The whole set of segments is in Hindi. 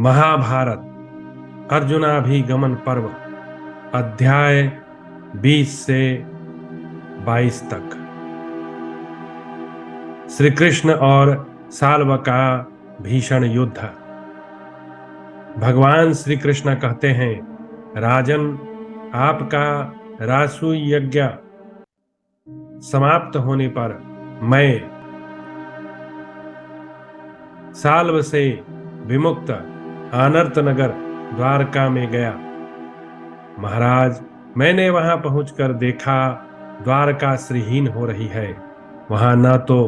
महाभारत अर्जुनाभिगमन पर्व अध्याय 20 से 22 तक। श्री कृष्ण और साल्व का भीषण युद्ध। भगवान श्री कृष्ण कहते हैं, राजन, आपका रासु यज्ञ समाप्त होने पर मैं साल्व से विमुक्त अनर्त नगर द्वारका में गया। महाराज, मैंने वहां पहुंचकर देखा द्वारका श्रीहीन हो रही है। वहां न तो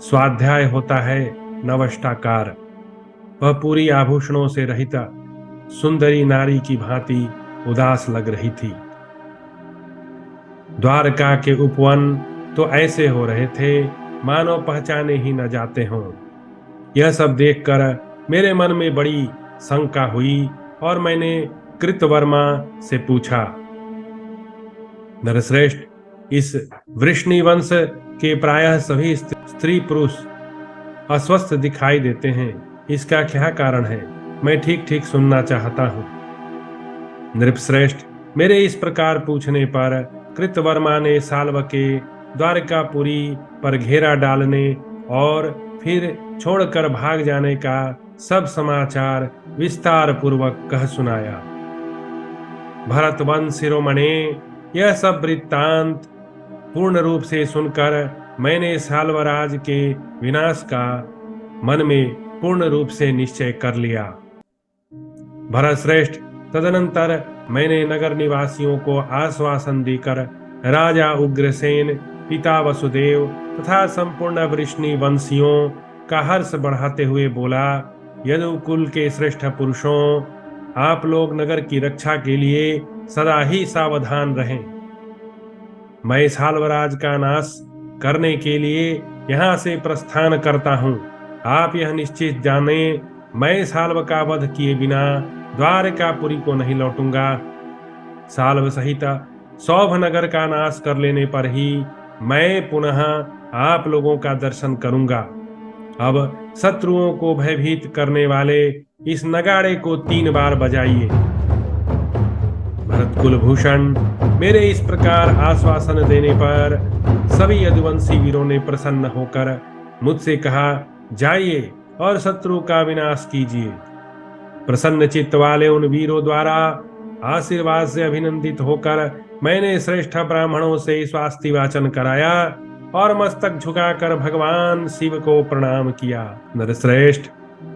स्वाध्याय होता है न वष्टाकार। वह पूरी आभूषणों से रहित सुंदरी नारी की भांति उदास लग रही थी। द्वारका के उपवन तो ऐसे हो रहे थे मानो पहचाने ही न जाते हों। यह सब देखकर मेरे मन में बड़ी शंका हुई और मैंने कृतवर्मा से पूछा, नरश्रेष्ठ, इस वृष्णि वंश के प्रायः सभी स्त्री पुरुष अस्वस्थ दिखाई देते हैं। इसका क्या कारण है? मैं ठीक ठीक सुनना चाहता हूं। नृपश्रेष्ठ, मेरे इस प्रकार पूछने पर कृतवर्मा ने साल्व के द्वारकापुरी पर घेरा डालने और फिर छोड़कर भाग जाने का सब समाचार विस्तार पूर्वक कह सुनाया। भरतवंश शिरोमणे, यह सब वृत्तांत पूर्ण रूप से सुनकर मैंने साल्वराज के विनाश का मन में पूर्ण रूप से निश्चय कर लिया। भरतश्रेष्ठ, तदनंतर मैंने नगर निवासियों को आश्वासन देकर राजा उग्रसेन, पिता वसुदेव तथा संपूर्ण वृष्णि वंशियों का हर्ष बढ़ाते हुए बोला, यदुकुल के श्रेष्ठ पुरुषों, आप लोग नगर की रक्षा के लिए सदा ही सावधान रहें। मैं साल्वराज का नाश करने के लिए यहाँ से प्रस्थान करता हूँ। आप यह निश्चित जाने, मैं साल्व का वध किए बिना द्वारकापुरी को नहीं लौटूंगा। साल्व सहित सौभ नगर का नाश कर लेने पर ही मैं पुनः आप लोगों का दर्शन करूंगा। अब शत्रुओं को भयभीत करने वाले इस नगाड़े को 3 बार बजाइए। भरत कुलभूषण, मेरे इस प्रकार आश्वासन देने पर सभी यदुवंशी वीरों ने प्रसन्न होकर मुझसे कहा, जाइए और शत्रु का विनाश कीजिए। प्रसन्न चित्त वाले उन वीरों द्वारा आशीर्वाद से अभिनंदित होकर मैंने श्रेष्ठ ब्राह्मणों से स्वास्थ्य वाचन कराया और मस्तक झुकाकर भगवान शिव को प्रणाम किया। नरश्रेष्ठ,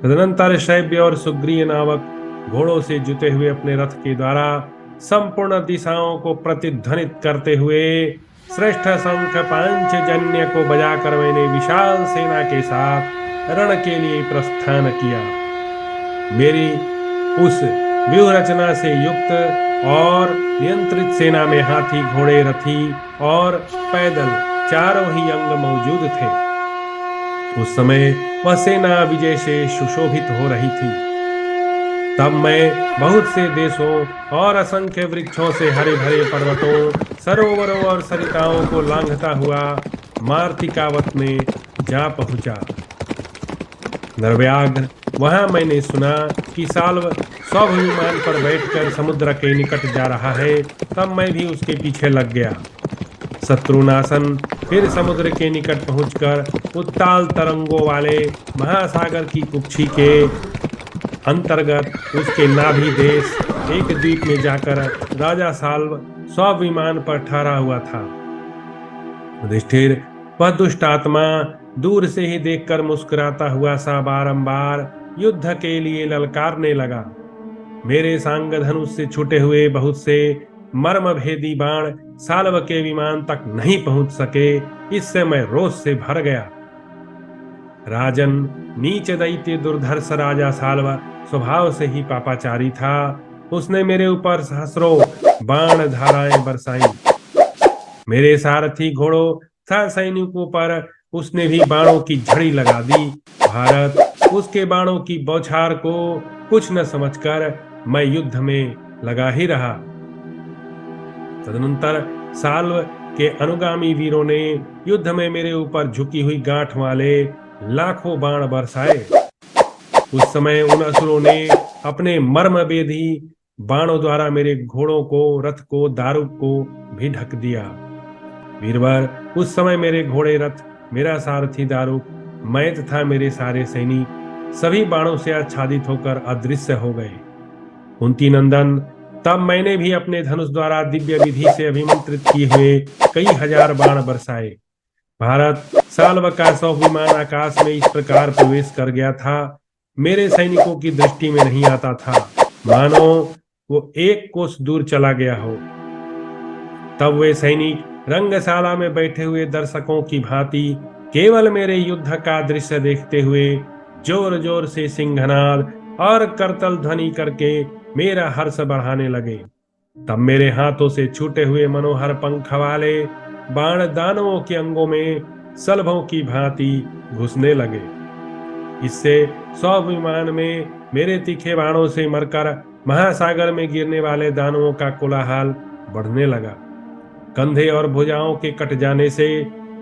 तदनंतर शैव्य और सुग्रीव नामक घोड़ों से जुते हुए अपने रथ के द्वारा संपूर्ण दिशाओं को प्रतिध्वनित करते हुए श्रेष्ठ शंख पांचजन्य को बजाकर मैंने विशाल सेना के साथ रण के लिए प्रस्थान किया। मेरी उस व्यूह रचना से युक्त और नियंत्रित सेना में हाथी, घोड़े, रथी और पैदल चारों ही अंग मौजूद थे। उस समय वह सेना विजय से सुशोभित हो रही थी। तब मैं बहुत से देशों और असंख्य वृक्षों से हरे भरे पर्वतों, सरोवरों और सरिताओं को लांघता हुआ मार्तिकावत में जा पहुंचा। नरव्याघ्र, वहां मैंने सुना कि साल्व सौभ विमान पर बैठकर समुद्र के निकट जा रहा है। तब मैं भी उसके पीछे लग गया। शत्रुनाशन फिर समुद्र के निकट पहुंचकर उत्ताल तरंगों वाले महासागर की कुक्षी के अंतर्गत उसके नाभि देश एक द्वीप में जाकर राजा साल्व स्वविमान पर ठहरा हुआ था। युधिष्ठिर, वह दुष्ट आत्मा दूर से ही देखकर मुस्कुराता हुआ सा बारंबार युद्ध के लिए ललकारने लगा। मेरे सांग धनुष से छूटे हुए बहुत से मर्म भेदी बाण साल्व के विमान तक नहीं पहुंच सके। इससे मैं रोष से भर गया। राजन, नीच दैत्य दुर्धर्ष राजा साल्व स्वभाव से ही पापाचारी था। उसने मेरे ऊपर सहस्रों बाण धाराएं बरसाई। मेरे सारथी घोड़ों तथा सैनिकों पर उसने भी बाणों की झड़ी लगा दी। भारत उसके बाणों की बौछार को कुछ न समझकर मैं युद्ध में लगा ही रहा। तदनंतर साल्व के अनुगामी वीरों ने युद्ध में मेरे ऊपर झुकी हुई गांठ वाले लाखों बाण बरसाए। उस समय उन असुरों ने अपने मर्म बेधी बाणों द्वारा मेरे घोड़ों को, रथ को, दारुक को भी ढक दिया। वीरवर, उस समय मेरे घोड़े, रथ, मेरा सारथी दारुक, मैं तथा मेरे सारे सैनिक सभी बाणों से आच्छादित होकर अदृश्य हो गए। कुंती नंदन, तब मैंने भी अपने धनुष द्वारा दिव्य विधि से अभिमंत्रित किए हुए कई हजार बाण बरसाए। भारत साल्व का 100 विमान आकाश में इस प्रकार प्रवेश कर गया था, मेरे सैनिकों की दृष्टि में नहीं आता था, मानो वो एक कोस दूर चला गया हो। तब वे सैनिक रंगशाला में बैठे हुए दर्शकों की भांति केवल मेरे युद्ध का दृश्य देखते हुए जोर जोर से सिंहनाद और करतल ध्वनि करके मेरा हर्ष बढ़ाने लगे। तब मेरे हाथों से छूटे हुए मनोहर पंख वाले बाण दानवों के अंगों में सलभों की भांति घुसने लगे। इससे 100 विमान में मेरे तीखे बाणों से मरकर महासागर में गिरने वाले दानवों का कोलाहल बढ़ने लगा। कंधे और भुजाओं के कट जाने से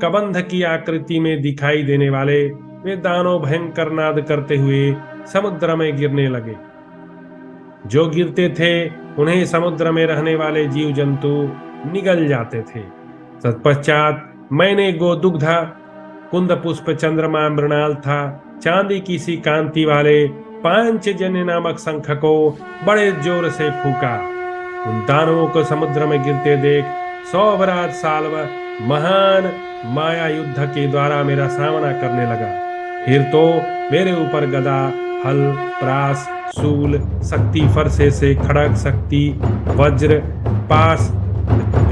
कबंध की आकृति में दिखाई देने वाले वे दानव भयंकर नाद करते हुए समुद्र में गिरने लगे। जो गिरते थे उन्हें समुद्र में रहने वाले जीव जंतु निगल जाते थे। तत्पश्चात मैंने गोदुग्ध, कुंद पुष्प, चंद्रमा, मृणाल था चांदी की सी कांति वाले पांचजन्य नामक शंख को बड़े जोर से फूका। उन दानवों को समुद्र में गिरते देख सौभराज साल्व महान माया युद्ध के द्वारा मेरा सामना करने लगा। फिर तो मेरे ऊपर गदा, हल, प्रास, शूल, शक्ति फरसे से खड़ग, शक्ति, वज्र, पास,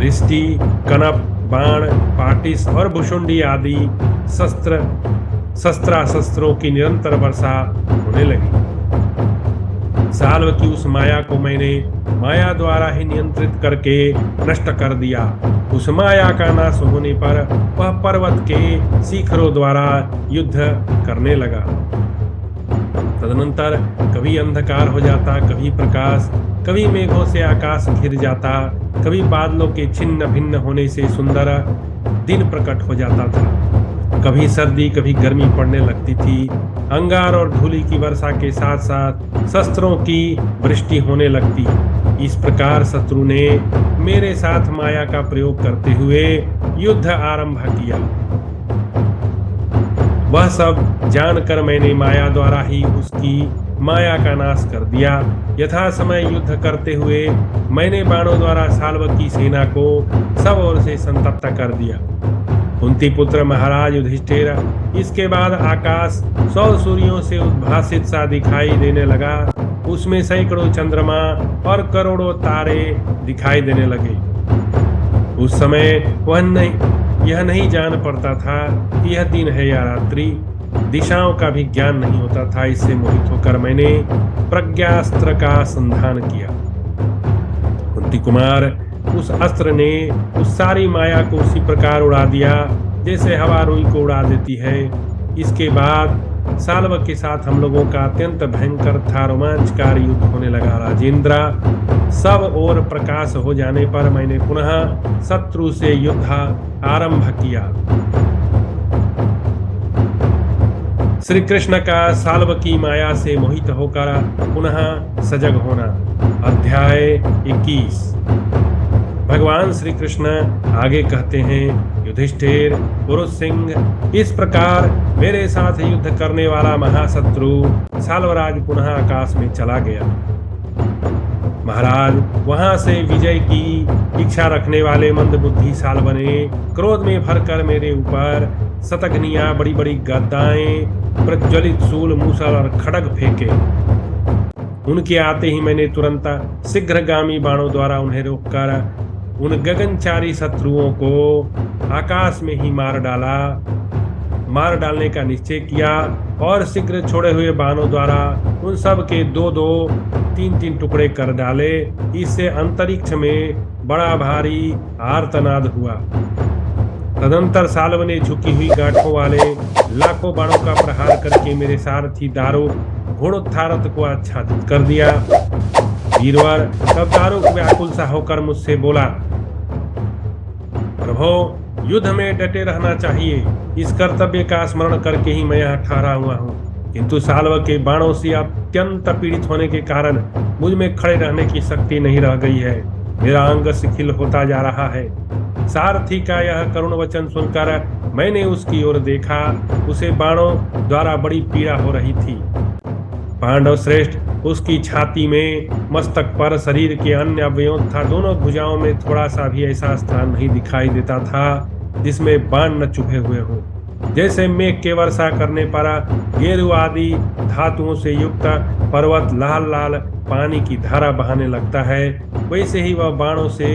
रिष्टि, कनप, बाण, पाटिस और भुषुंडी आदि शस्त्रों की निरंतर वर्षा होने लगी। साल्व की उस माया को मैंने माया द्वारा ही नियंत्रित करके नष्ट कर दिया। उस माया का नाश होने पर वह पर्वत के शिखरों द्वारा युद्ध करने लगा। तदनंतर कभी अंधकार हो जाता, कभी प्रकाश, कभी मेघों से आकाश घिर जाता, कभी बादलों के छिन्न भिन्न होने से सुंदर दिन प्रकट हो जाता था। कभी सर्दी, कभी गर्मी पड़ने लगती थी। अंगार और धूलि की वर्षा के साथ साथ शस्त्रों की वृष्टि होने लगती। इस प्रकार शत्रु ने मेरे साथ माया का प्रयोग करते हुए युद्ध आरंभ किया। वह सब जानकर मैंने माया द्वारा ही उसकी माया का नाश कर दिया। यथा समय युद्ध करते हुए मैंने बाणों द्वारा साल्व की सेना को सब ओर से संतप्त कर दिया। कुंती पुत्र महाराज युधिष्ठिर, इसके बाद आकाश 100 सूर्यों से उद्भासित सा दिखाई देने लगा। उसमें सैकड़ों चंद्रमा और करोड़ों तारे दिखाई देने लगे। उस समय यह नहीं जान पड़ता था कि यह दिन है या रात्रि। दिशाओं का भी ज्ञान नहीं होता था। इससे मोहित होकर मैंने प्रज्ञास्त्र का संधान किया। कुंती कुमार, उस अस्त्र ने उस सारी माया को उसी प्रकार उड़ा दिया जैसे हवा रुई को उड़ा देती है। इसके बाद साल्व के साथ हम लोगों का अत्यंत भयंकर था रोमांचकारी युद्ध होने लगा। राजेंद्र, सब ओर प्रकाश हो जाने पर मैंने पुनः शत्रु से युद्ध आरंभ किया। श्री कृष्ण का साल्व की माया से मोहित होकर पुनः सजग होना। अध्याय 21। भगवान श्री कृष्ण आगे कहते हैं, युधिष्ठिर, पुरुष सिंह, इस प्रकार मेरे साथ युद्ध करने वाला महाशत्रु साल्वराज पुनः आकाश में चला गया। महाराज, वहां से विजय की इच्छा रखने वाले मंदबुद्धि साल्व ने क्रोध में भरकर मेरे ऊपर शतघ्नियां, बड़ी बड़ी गदाएं, प्रज्वलित शूल, मूसल और खड्ग फेंके। उनके आते ही मैंने तुरंत शीघ्रगामी बाणों द्वारा उन्हें रोककर उन गगनचारी शत्रुओं को आकाश में ही मार डालने का निश्चय किया और शीघ्र छोड़े हुए बाणों द्वारा उन सब के 2-2, 3-3 टुकड़े कर डाले। इससे अंतरिक्ष में बड़ा भारी आर्तनाद हुआ। तदंतर साल्व ने झुकी हुई गांठों वाले लाखों बाणों का प्रहार करके मेरे सारथी दारुक घोड़ोत्थारथ को आच्छादित कर दिया। वीरवर, तब दारुक व्याकुल सा होकर मुझसे बोला, प्रभो, युद्ध में डटे रहना चाहिए। इस कर्तव्य का स्मरण करके ही मैं यहाँ ठहरा हुआ हूँ, किंतु साल्व के बाणों से अत्यंत पीड़ित होने के कारण मुझ में खड़े रहने की शक्ति नहीं रह गई है। मेरा अंग शिथिल होता जा रहा है। सारथी का यह करुण वचन सुनकर मैंने उसकी ओर देखा। उसे बाणों द्वारा बड़ी पीड़ा हो रही थी। पांडव श्रेष्ठ, उसकी छाती में, मस्तक पर, शरीर के अन्य अवयवों तथा दोनों भुजाओं में थोड़ा सा भी ऐसा स्थान नहीं दिखाई देता था जिसमें बाण न चुभे हुए हों। जैसे मेघ के वर्षा करने पर गेरू आदि धातुओं से युक्त पर्वत लाल लाल पानी की धारा बहाने लगता है, वैसे ही वह बाणों से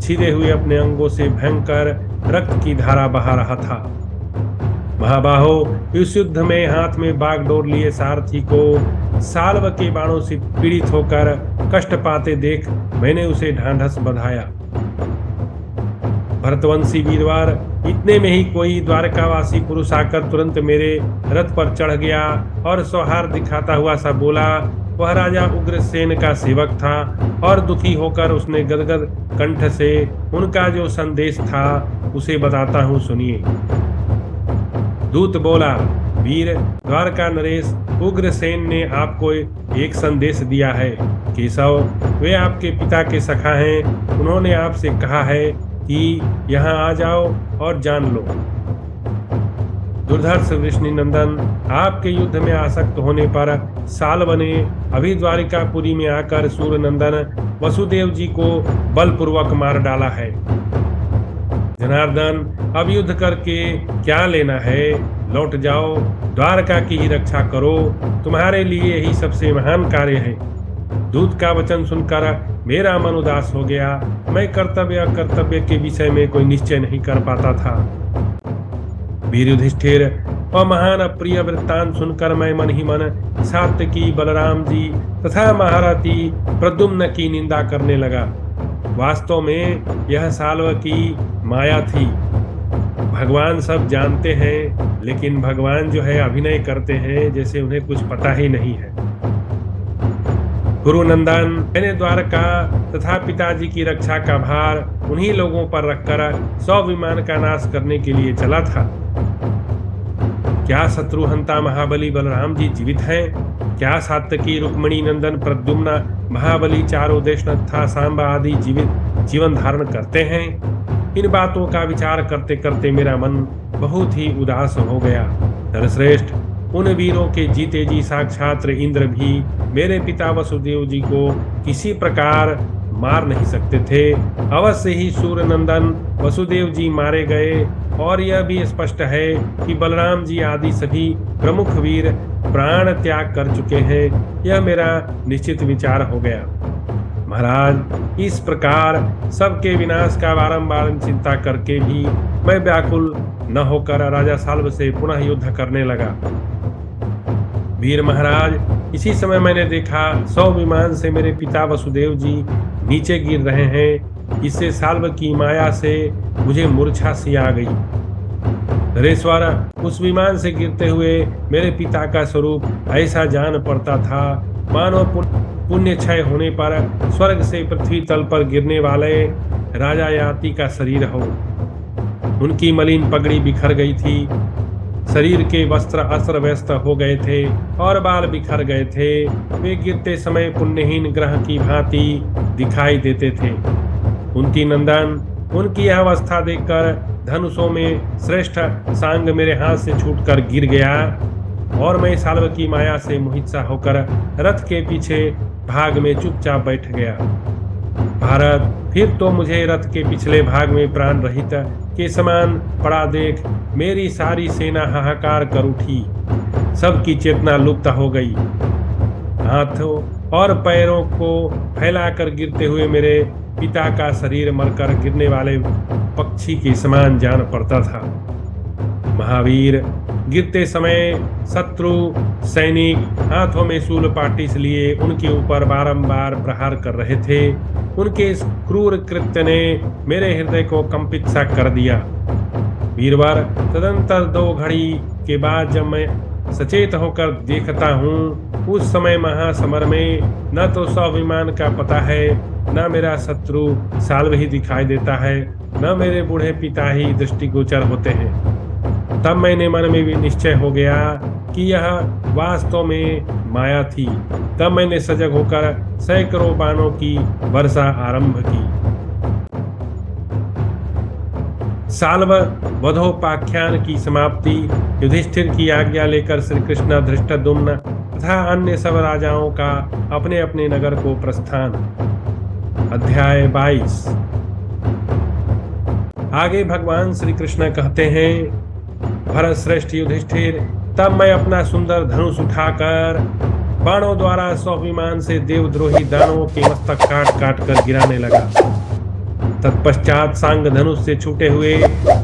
छिदे हुए अपने अंगों से भयंकर रक्त की धारा बहा रहा था। महाबाहो, इस युद्ध में हाथ में बागडोर लिए सारथी को साल्व के बाणों से पीड़ित होकर कष्ट पाते देख मैंने उसे ढांढस बंधाया। भरतवंशी वीरवार, इतने में ही कोई द्वारकावासी पुरुष आकर तुरंत मेरे रथ पर चढ़ गया और सौहार्द दिखाता हुआ सा बोला। वह राजा उग्रसेन का सेवक था और दुखी होकर उसने गदगद कंठ से उनका जो संदेश था उसे बताता हूँ, सुनिए। दूत बोला, वीर द्वारका नरेश, उग्रसेन ने आपको एक संदेश दिया है। केशव, वे आपके पिता के सखा हैं। उन्होंने आपसे कहा है कि यहाँ आ जाओ और जान लो। दुर्धर्ष वृष्णिनंदन, आपके युद्ध में आसक्त होने पर साल्व ने अभी द्वारिकापुरी में आकर सूर्यनंदन वसुदेव जी को बलपूर्वक मार डाला है। जनार्दन, अब युद्ध करके क्या लेना है? लौट जाओ, द्वारका की ही रक्षा करो। तुम्हारे लिए यही सबसे महान कार्य है। दूत का वचन सुनकर मेरा मन उदास हो गया। मैं कर्तव्य अकर्तव्य के विषय में कोई निश्चय नहीं कर पाता था। वीर युधिष्ठिर, वह महान अप्रिय वृत्तांत सुनकर मैं मन ही मन सात्यकी, बलराम जी तथा महारथी प्रद्युम्न की निंदा करने लगा। वास्तव में यह साल्व की माया थी। भगवान सब जानते हैं, लेकिन भगवान जो है अभिनय करते हैं जैसे उन्हें कुछ पता ही नहीं है। गुरुनंदन, मैंने द्वारका तथा पिताजी की रक्षा का भार उन्हीं लोगों पर रखकर 100 विमान का नाश करने के लिए चला था। क्या शत्रुहंता महाबली बलराम जी जीवित हैं? क्या सात्यकी, रुक्मिणी नंदन प्रद्युम्न, महाबली चारों देशनाथ तथा सांबा आदि जीवन धारण करते हैं? इन बातों का विचार करते करते मेरा मन बहुत ही उदास हो गया। नरश्रेष्ठ, उन वीरों के जीते जी साक्षात इंद्र भी मेरे पिता वसुदेव जी को किसी प्रकार मार नहीं सकते थे। अवश्य ही सूर्यनंदन वसुदेव जी मारे गए, और यह भी स्पष्ट है कि बलराम जी आदि सभी प्रमुख वीर प्राण त्याग कर चुके हैं। यह मेरा निश्चित विचार हो गया। महाराज, इस प्रकार सबके विनाश का बारंबार चिंता करके भी मैं व्याकुल न होकर राजा साल्व से पुनः युद्ध करने लगा। वीर महाराज, इसी समय मैंने देखा 100 विमान से मेरे पिता वसुदेव जी नीचे गिर रहे हैं। इससे साल्व की माया से मुझे मूर्छा सी आ गई। नरेश्वर, उस विमान से गिरते हुए मेरे पिता का स्वरूप ऐसा जान पड़ता था मानो पुण्य क्षय होने पर स्वर्ग से पृथ्वी तल पर गिरने वाले राजा याति का शरीर हो। उनकी मलिन पगड़ी बिखर गई थी, शरीर के वस्त्र अस्त्र व्यस्त हो गए थे और बाल बिखर गए थे। वे गिरते समय पुण्यहीन ग्रह की भांति दिखाई देते थे। उनकी नंदन, उनकी यह अवस्था देखकर धनुषों में श्रेष्ठ सांग मेरे हाथ से छूटकर गिर गया और मैं साल्व की माया से मोहित सा होकर रथ के पीछे भाग में चुपचाप बैठ गया। भारत, फिर तो मुझे रथ के पिछले भाग में प्राण रहित के समान पड़ा देख मेरी सारी सेना हाहाकार कर उठी। सबकी चेतना लुप्त हो गई। हाथों और पैरों को फैलाकर गिरते हुए मेरे पिता का शरीर मरकर गिरने वाले पक्षी के समान जान पड़ता था। महावीर, गिरते समय शत्रु सैनिक हाथों में शूल पाटिस लिए उनके ऊपर बारंबार प्रहार कर रहे थे। उनके इस क्रूर कृत्य ने मेरे हृदय को कंपित सा कर दिया। वीरवर, तदंतर 2 घड़ी के बाद जब मैं सचेत होकर देखता हूँ, उस समय महासमर में न तो 100 विमान का पता है, न मेरा शत्रु साल्व ही दिखाई देता है, न मेरे बूढ़े पिता ही दृष्टिगोचर होते हैं। तब मैंने मन में भी निश्चय हो गया कि यह वास्तव में माया थी। तब मैंने सजग होकर सैकड़ों बाणों की वर्षा आरंभ की। साल्व वधोपाख्यान की समाप्ति। युधिष्ठिर की आज्ञा लेकर श्री कृष्ण, धृष्टद्युम्न तथा अन्य सब राजाओं का अपने अपने नगर को प्रस्थान। अध्याय 22। आगे भगवान श्री कृष्ण कहते हैं, भरत श्रेष्ठ युधिष्ठिर, तब मैं अपना सुंदर धनुष उठाकर बाणों द्वारा स्वाभिमान से देवद्रोही दानवों के मस्तक काट काट कर गिराने लगा। तत्पश्चात सांग धनुष से छूटे हुए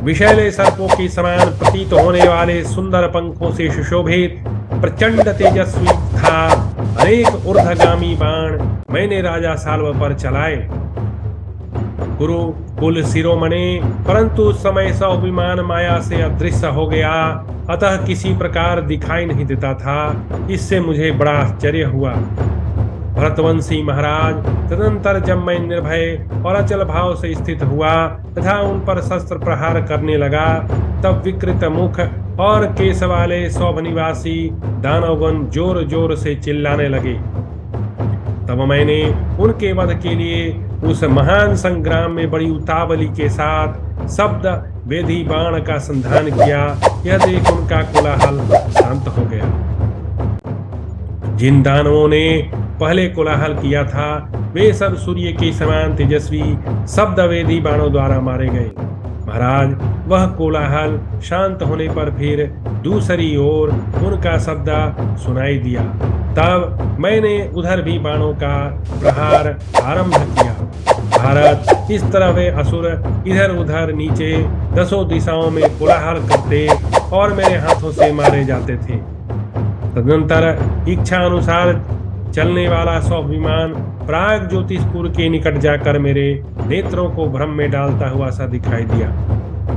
विषैले सर्पों के समान प्रतीत होने वाले सुंदर पंखों से सुशोभित प्रचंड तेजस्वी था अनेक ऊर्ध्वगामी बाण मैंने राजा साल्व पर चलाए। गुरु कुल शिरोमणि, परंतु उस समय स्वाभिमान माया से अदृश्य हो गया, अतः किसी प्रकार दिखाई नहीं देता था। इससे मुझे बड़ा आश्चर्य हुआ। भरतवंशी महाराज, तदनंतर जब मैं निर्भय और अचल भाव से स्थित हुआ तथा उन पर शस्त्र प्रहार करने लगा, तब विकृत मुख और केश वाले सौभनिवासी दानवगण जोर जोर से चिल्लाने लगे। तब मैंने उनके वध के लिए उस महान संग्राम में बड़ी उतावली के साथ शब्द वेदी बाण का संधान किया। यह देख उनका कोलाहल शांत हो गया। जिन दानवों ने पहले कोलाहल किया था, वे सब सूर्य के समान तेजस्वी शब्द वेदी बाणों द्वारा मारे गए। महाराज, वह कोलाहल शांत होने पर फिर दूसरी ओर उनका शब्द सुनाई दिया। तब मैंने उधर भी बाणों का प्रहार आरंभ किया। भारत, इस तरह वे असुर इधर उधर नीचे दसों दिशाओं में कोलाहल करते और मेरे हाथों से मारे जाते थे। तदनंतर इच्छा अनुसार चलने वाला स्वाभिमान प्राग ज्योतिषपुर के निकट जाकर मेरे नेत्रों को भ्रम में डालता हुआ सा दिखाई दिया।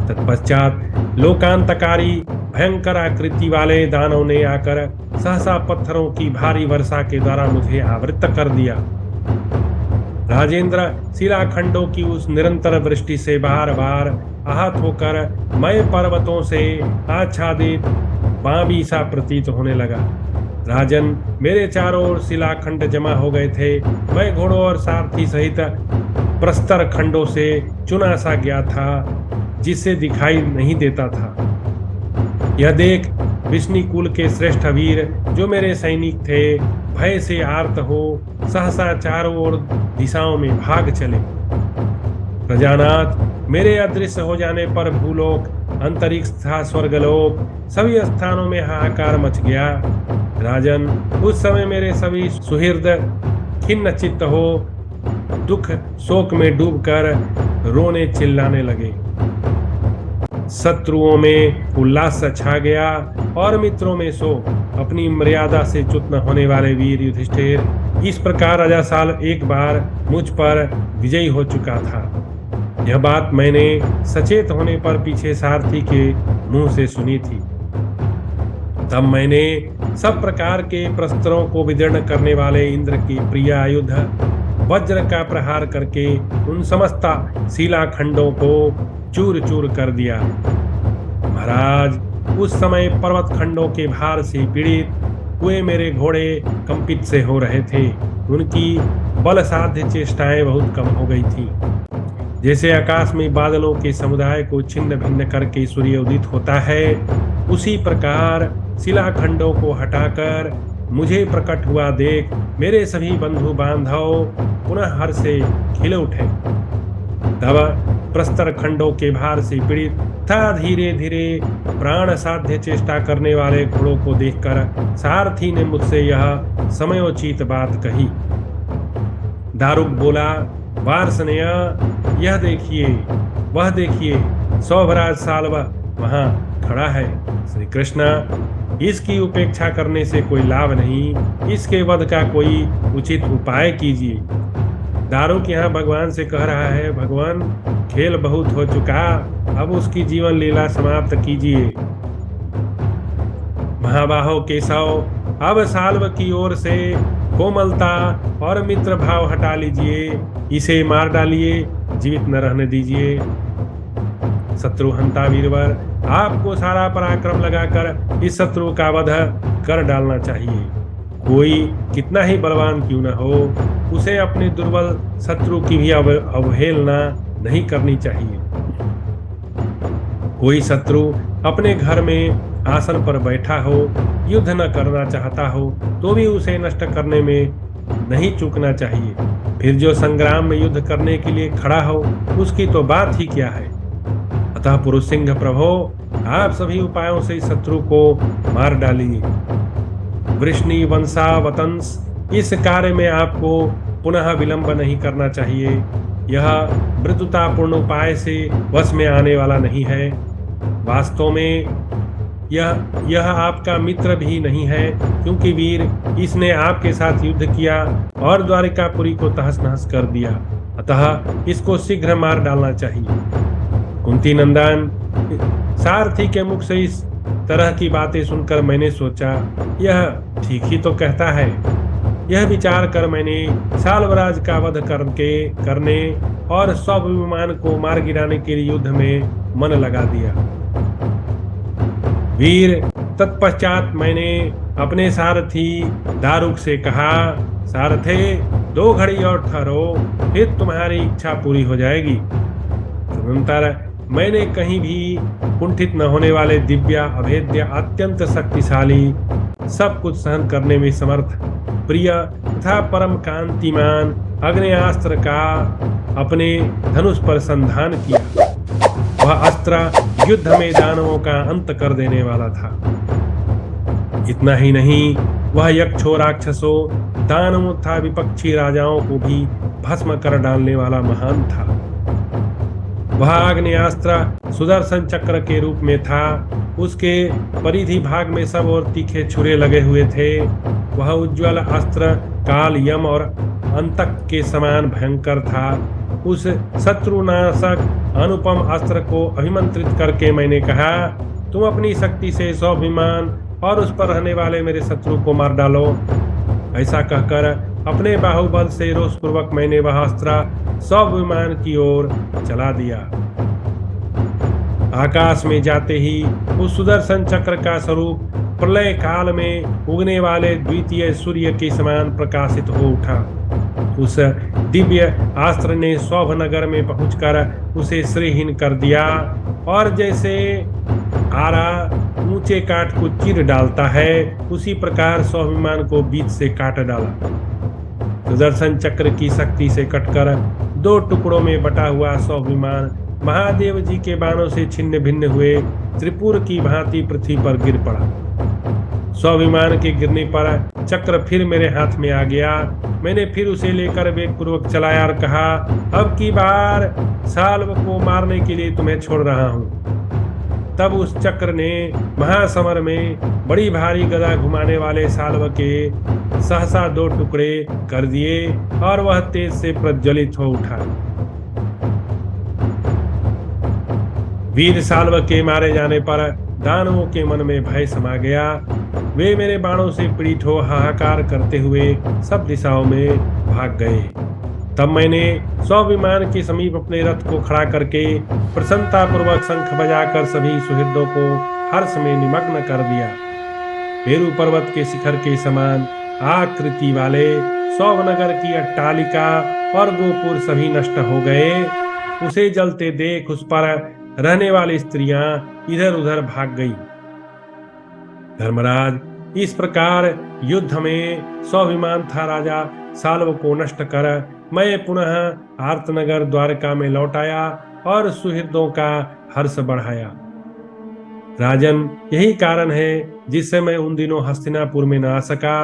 तत्पश्चात लोकांतकारी भयंकर आकृति वाले दानव ने आकर सहसा पत्थरों की भारी वर्षा के द्वारा मुझे आवृत कर दिया। राजेंद्र, शिलाखंडों की उस निरंतर वृष्टि से बार बार आहत होकर मैं पर्वतों से आच्छादित बाबी सा प्रतीत होने लगा। राजन, मेरे चारों ओर शिलाखंड जमा हो गए थे। मैं घोड़ों और सारथी सहित प्रस्तर खंडों से चुना सा गया था, जिससे दिखाई नहीं देता था। यह देख विष्णु के श्रेष्ठ वीर जो मेरे सैनिक थे, भय से आर्त हो सहसा चारों ओर दिशाओं में भाग चले। प्रजानाथ, मेरे अदृश्य हो जाने पर भूलोक, अंतरिक्ष तथा स्वर्गलोक सभी स्थानों में हाहाकार मच गया। राजन, उस समय मेरे सभी सुहृद खिन्न चित्त हो दुख शोक में डूबकर रोने चिल्लाने लगे। शत्रुओं में उल्लास छा गया और मित्रों में शोक। अपनी मर्यादा से च्युत न होने वाले वीर युधिष्ठिर, इस प्रकार राजा साल एक बार मुझ पर विजयी हो चुका था। यह बात मैंने सचेत होने पर पीछे सारथी के मुंह से सुनी थी। तब मैंने सब प्रकार के प्रस्त्रों को विदीर्ण करने वाले इंद्र की प्रिय आयुध वज्र का प्रहार करके उन समस्त शिलाखंडों को चूर चूर कर दिया। महाराज, उस समय पर्वत खंडों के भार से पीड़ित हुए मेरे घोड़े कंपित से हो रहे थे। उनकी बल साध्य चेष्टाएं बहुत कम हो गई थी। जैसे आकाश में बादलों के समुदाय को छिन्न भिन्न करके सूर्य उदित होता है, उसी प्रकार शिलाखंडों को हटाकर मुझे प्रकट हुआ देख मेरे सभी बंधु बांधव पुनः हर्ष से खिले उठे। तब प्रस्तर खंडों के भार से पीड़ित था धीरे धीरे प्राण साध्य चेष्टा करने वाले घोड़ों को देखकर सारथी ने मुझसे यह समयोचित बात कही। दारुक बोला, वार्ष्णेय, यह देखिए, वह देखिए, सौभराज साल्व वहां खड़ा है। श्री कृष्ण, इसकी उपेक्षा करने से कोई लाभ नहीं, इसके वध का कोई उचित उपाय कीजिए। दारुक यहाँ भगवान से कह रहा है, भगवान, खेल बहुत हो चुका, अब उसकी जीवन लीला समाप्त कीजिए। महाबाहो केशव, अब साल्व की ओर से कोमलता और मित्र भाव हटा लीजिए, इसे मार डालिए, जीवित न रहने दीजिए। शत्रुहंता वीरवर, आपको सारा पराक्रम लगाकर इस शत्रु का वध कर डालना चाहिए। कोई कितना ही बलवान क्यों न हो, उसे अपने दुर्बल शत्रु की भी अवहेलना नहीं करनी चाहिए। कोई शत्रु अपने घर में आसन पर बैठा हो, युद्ध न करना चाहता हो, तो भी उसे नष्ट करने में नहीं चूकना चाहिए। फिर जो संग्राम में युद्ध करने के लिए खड़ा हो, उसकी तो बात ही क्या है। अतः पुरुष सिंह प्रभो, आप सभी उपायों से शत्रु को मार डालिए। वृष्णि वंशावतंस, इस कार्य में आपको पुनः विलंब नहीं करना चाहिए। यह मृदुतापूर्ण उपाय से वश में आने वाला नहीं है। वास्तव में यह आपका मित्र भी नहीं है, क्योंकि वीर इसने आपके साथ युद्ध किया और द्वारिकापुरी को तहस नहस कर दिया। अतः इसको शीघ्र मार डालना चाहिए। कुंती नंदन, सारथी के मुख से इस तरह की बातें सुनकर मैंने सोचा, यह ठीक ही तो कहता है। यह विचार कर मैंने साल्वराज का वध करने और स्वाभिमान को मार गिराने के लिए युद्ध में मन लगा दिया। वीर, तत्पश्चात मैंने अपने सारथी दारुक से कहा, सारथे, 2 घड़ी और ठहरो, फिर तुम्हारी इच्छा पूरी हो जाएगी। तदनंतर मैंने कहीं भी कुंठित न होने वाले दिव्य, अभेद्य, अत्यंत शक्तिशाली, सब कुछ सहन करने में समर्थ, प्रिय तथा परम कांतिमान अग्नेयास्त्र का अपने धनुष पर संधान किया। वह अस्त्र युद्ध में दानवों का अंत कर देने वाला था। इतना ही नहीं, वह यक्षों, राक्षसों, दानवों तथा विपक्षी राजाओं को भी भस्म कर डालने वाला महान था। वह आग्नेयास्त्र सुदर्शन चक्र के रूप में था। उसके परिधि भाग में सब और तीखे छुरे लगे हुए थे। वह उज्ज्वल अस्त्र काल, यम और अंतक के समान भयंकर था। उस शत्रुनाशक अनुपम अस्त्र को अभिमंत्रित करके मैंने कहा, तुम अपनी शक्ति से स्वाभिमान और उस पर रहने वाले मेरे शत्रु को मार डालो। ऐसा कहकर अपने बाहुबल से रोषपूर्वक मैंने वह अस्त्र स्वाभिमान की ओर चला दिया। आकाश में जाते ही उस सुदर्शन चक्र का स्वरूप प्रलय काल में उगने वाले द्वितीय सूर्य के समान प्रकाशित हो उठा। उस दिव्य अस्त्र ने सौभनगर में पहुंचकर उसे श्रीहीन कर दिया, और जैसे आरा ऊंचे काठ को चीर डालता है, उसी प्रकार स्वाभिमान को बीच से काट डाला। सुदर्शन चक्र की शक्ति से कटकर 2 टुकड़ों में बटा हुआ स्वाभिमान महादेव जी के बाणों से छिन्न भिन्न हुए त्रिपुर की भांति पृथ्वी पर गिर पड़ा। स्वाभिमान के गिरने पर चक्र फिर मेरे हाथ में आ गया। मैंने फिर उसे लेकर वेगपूर्वक चलाया और कहा, अब की बार साल्व को मारने के लिए तुम्हें छोड़ रहा हूं। तब उस चक्र ने महासमर में बड़ी भारी गदा घुमाने वाले साल्व के सहसा 2 टुकड़े कर दिए, और वह तेज से प्रज्वलित हो उठा। वीर साल्व के मारे जाने पर दानवों के मन में भय समा गया। वे मेरे बाणों से पीड़ित हो हाहाकार करते हुए सब दिशाओं में भाग गए। तब मैंने स्वाभिमान के समीप अपने रथ को खड़ा करके प्रसन्नता पूर्वक शंख बजाकर सभी सुहृदों को हर्ष में निमग्न कर दिया। मेरु पर्वत के शिखर के समान आकृति वाले सौवनगर की अट्टालिका और गोपुर सभी नष्ट हो गए। उसे जलते देख उस पर रहने वाली स्त्रियां इधर उधर भाग गई। धर्मराज, इस प्रकार युद्ध में स्वाभिमान था राजा साल्व को नष्ट कर मैं पुनः आर्तनगर द्वारका में लौट आया और सुहृदों का हर्ष बढ़ाया। राजन, यही कारण है जिससे मैं उन दिनों हस्तिनापुर में न आ सका।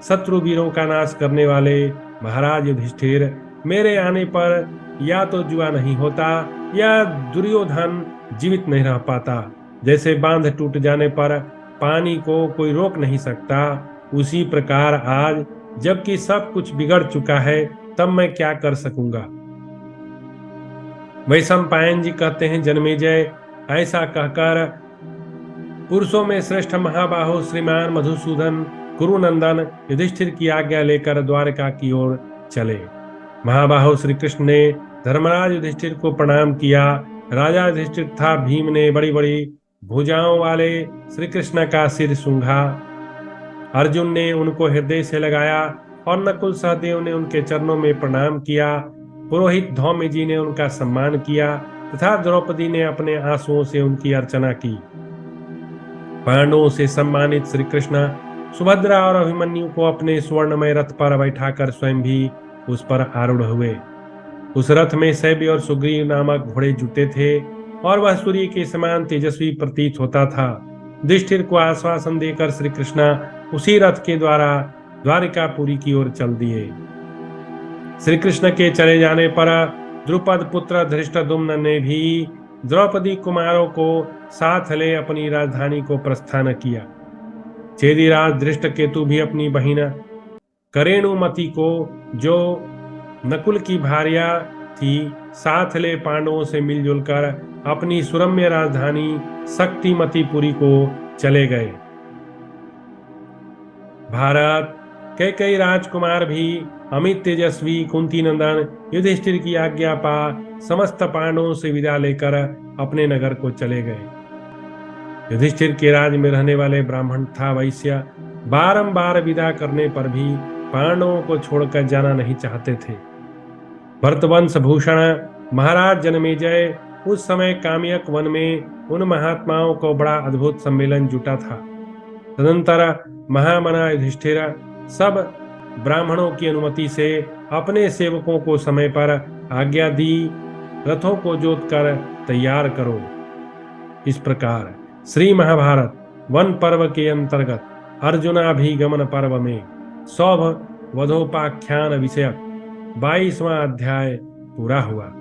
शत्रु वीरों का नाश करने वाले महाराज युधिष्ठिर मेरे आने पर या तो जुआ नहीं होता या दुर्योधन जीवित नहीं रह पाता। जैसे बांध टूट जाने पर पानी को कोई रोक नहीं सकता, उसी प्रकार आज जबकि सब कुछ बिगड़ चुका है, तब मैं क्या कर सकूंगा। वैशंपायन जी कहते हैं, जन्मेजय, ऐसा कहकर पुरुषों में श्रेष्ठ महाबाहो श्रीमान मधुसूदन कुरुनंदन युधिष्ठिर की आज्ञा लेकर द्वारका की ओर चले। महाबाहो श्री कृष्ण ने धर्मराज युधिष्ठिर को प्रणाम किया राजा युधिष्ठिर तथा भीम ने बड़ी बड़ी भुजाओं वाले श्री कृष्ण का सिर सूंघा। अर्जुन ने उनको हृदय से लगाया और नकुल सहदेव ने उनके चरणों में प्रणाम किया। पुरोहित धौम्य जी ने उनका सम्मान किया तथा द्रौपदी ने अपने आंसुओं से उनकी अर्चना की। पांडवों से सम्मानित श्री कृष्ण सुभद्रा और अभिमन्यु को अपने स्वर्णमय रथ पर बैठाकर स्वयं भी उस पर आरूढ़ हुए। उस रथ में सैब्य और सुग्रीव नामक घोड़े जुटे थे और वह सूर्य के समान तेजस्वी प्रतीत होता था। युधिष्ठिर को आश्वासन देकर श्री कृष्ण उसी रथ के द्वारा द्वारिकापुरी की ओर चल दिए। श्री कृष्ण के चले जाने पर द्रुपद पुत्र धृष्टद्युम्न ने भी द्रौपदी कुमारों को साथ ले अपनी राजधानी को प्रस्थान किया। चेदीराज धृष्टकेतु भी अपनी बहिन करेणुमति को, जो नकुल की भार्या थी, साथ ले पांडवों से मिलजुल कर अपनी सुरम्य राजधानी शक्तिमतीपुरी को चले गए। भारत के कई राजकुमार भी अमित तेजस्वी कुंती नंदन युधिष्ठिर की आज्ञा पा समस्त पांडवों से विदा लेकर अपने नगर को चले गए। युधिष्ठिर के राज में रहने वाले ब्राह्मण तथा वैश्य बारंबार विदा करने पर भी पांडवों को छोड़कर जाना नहीं चाहते थे। भरतवंश भूषण महाराज जनमेजय उस समय काम्यक वन में उन महात्माओं को बड़ा अद्भुत सम्मेलन जुटा था। तदंतर महामना युधिष्ठिर सब ब्राह्मणों की अनुमति से अपने सेवकों को समय पर आज्ञा दी, रथों को जोत कर तैयार करो। इस प्रकार श्री महाभारत वन पर्व के अंतर्गत अर्जुनाभिगमन पर्व में सौभ वधोपाख्यान विषयक 22वां अध्याय पूरा हुआ।